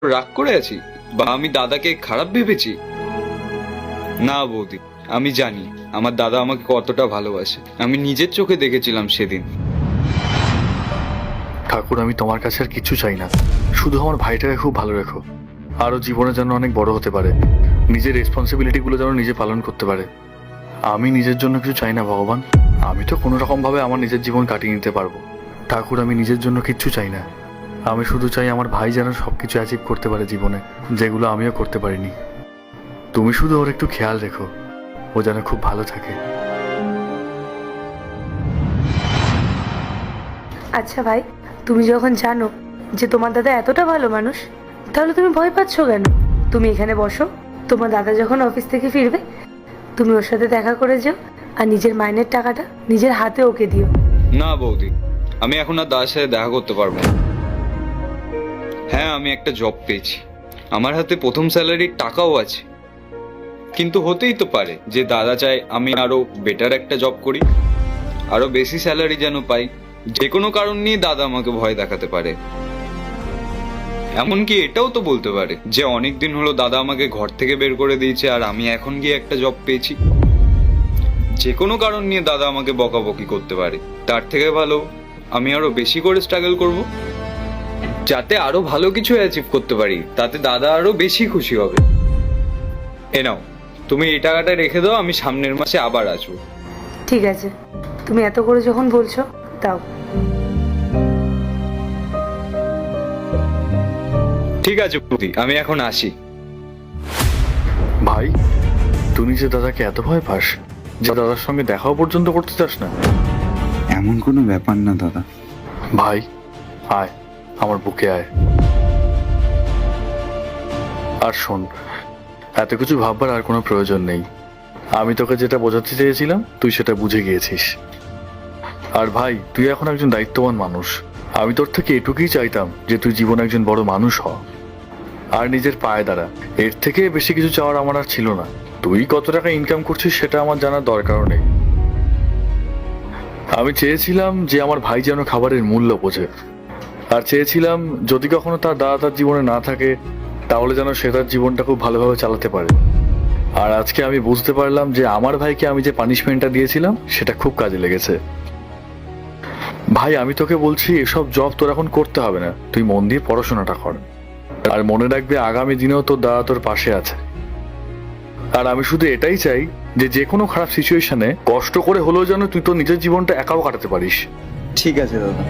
রাগ করে আছি বা আমি দাদাকে খারাপ ভেবেছি? না বৌদি, আমি জানি আমার দাদা আমাকে কতটা ভালোবাসে। আমি নিজের চোখে দেখেছিলাম সেদিন। ঠাকুর, আমি তোমার কাছে আর কিছু চাই না, শুধু আমার ভাইটাকে খুব ভালো রেখো। আরো জীবনে যেন অনেক বড় হতে পারে, নিজের রেসপন্সিবিলিটি গুলো যেন নিজে পালন করতে পারে। আমি নিজের জন্য কিছু চাই না ভগবান, আমি তো কোনো রকম ভাবে আমার নিজের জীবন কাটিয়ে নিতে পারবো। ঠাকুর, আমি নিজের জন্য কিচ্ছু চাই না, আমি শুধু চাই আমার ভাই যেন সবকিছু অ্যাচিভ করতে পারে জীবনে, যেগুলো আমিও করতে পারিনি। তুমি শুধু ওর একটু খেয়াল রেখো, ও যেন খুব ভালো থাকে। আচ্ছা ভাই, তুমি যখন জানো যে তোমার দাদা এতটা ভালো মানুষ, তাহলে তুমি ভয় পাচ্ছ কেন? তুমি এখানে বসো, তোমার দাদা যখন অফিস থেকে ফিরবে তুমি ওর সাথে দেখা করে যাও, আর নিজের মাইনের টাকাটা নিজের হাতে ওকে দিও। না বৌদি, আমি এখন আর দাদার সাথে দেখা করতে পারবো না। হ্যাঁ, আমি একটা জব পেয়েছি, আমার হাতে প্রথম স্যালারির টাকাও আছে, কিন্তু হতেই তো পারে যে দাদা চায় আমি আরো বেটার একটা জব করি, আরো বেশি স্যালারি যেন পাই। যে কোনো কারণ নিয়ে দাদা আমাকে ভয় দেখাতে পারে। এমনকি এটাও তো বলতে পারে যে অনেকদিন হলো দাদা আমাকে ঘর থেকে বের করে দিয়েছে আর আমি এখন গিয়ে একটা জব পেয়েছি। যে কোনো কারণ নিয়ে দাদা আমাকে বকাবকি করতে পারে। তার থেকে ভালো আমি আরো বেশি করে স্ট্রাগল করব, যাতে আরো ভালো কিছু অ্যাচিভ করতে পারি, তাতে দাদা আরো বেশি খুশি হবে। এ নাও, তুমি এই টাকাটা রেখে দাও, আমি সামনের মাসে আবার আসবো। ঠিক আছে, তুমি এত করে যখন বলছো তাও। ঠিক আছে বৌদি, আমি এখন আসি। ভাই, তুমি যে দাদাকে এত ভয় পাস যে দাদার সঙ্গে দেখাও পর্যন্ত করতে চাস না? এমন কোনো ব্যাপার না দাদা। ভাই আয়, আমার বুকে আয়। আর শোন, এত কিছু ভাববার আর কোনো প্রয়োজন নেই। আমি তোকে যেটা বোঝাতে চেয়েছিলাম তুই সেটা বুঝে গিয়েছিস। আর ভাই, তুই এখন একজন দায়িত্ববান মানুষ। আমি তোর থেকে এটুকুই চাইতাম যে তুই জীবনে একজন বড় মানুষ হ আর নিজের পায়ে দাঁড়া। এর থেকে বেশি কিছু চাওয়ার আমার আর ছিল না। তুই কত টাকা ইনকাম করছিস সেটা আমার জানার দরকারও নেই। আমি চেয়েছিলাম যে আমার ভাই যেন খাবারের মূল্য বোঝে, আর চেয়েছিলাম যদি কখনো তার দাদা তার জীবনে না থাকে তাহলে যেন সে তার জীবনটা খুব ভালোভাবে চালাতে পারে। আর আজকে আমি বুঝতে পারলাম যে আমার ভাইকে আমি যে পানিশমেন্টটা দিয়েছিলাম সেটা খুব কাজে লেগেছে। ভাই, আমি তোকে বলছি এসব জব তোর এখন করতে হবে না, তুই মন দিয়ে পড়াশোনাটা কর। আর মনে রাখবি আগামী দিনেও তোর দাদা তোর পাশে আছে। আর আমি শুধু এটাই চাই যে যে কোনো খারাপ সিচুয়েশনে কষ্ট করে হলেও যেন তুই তোর নিজের জীবনটা একাও কাটাতে পারিস। ঠিক আছে দাদা।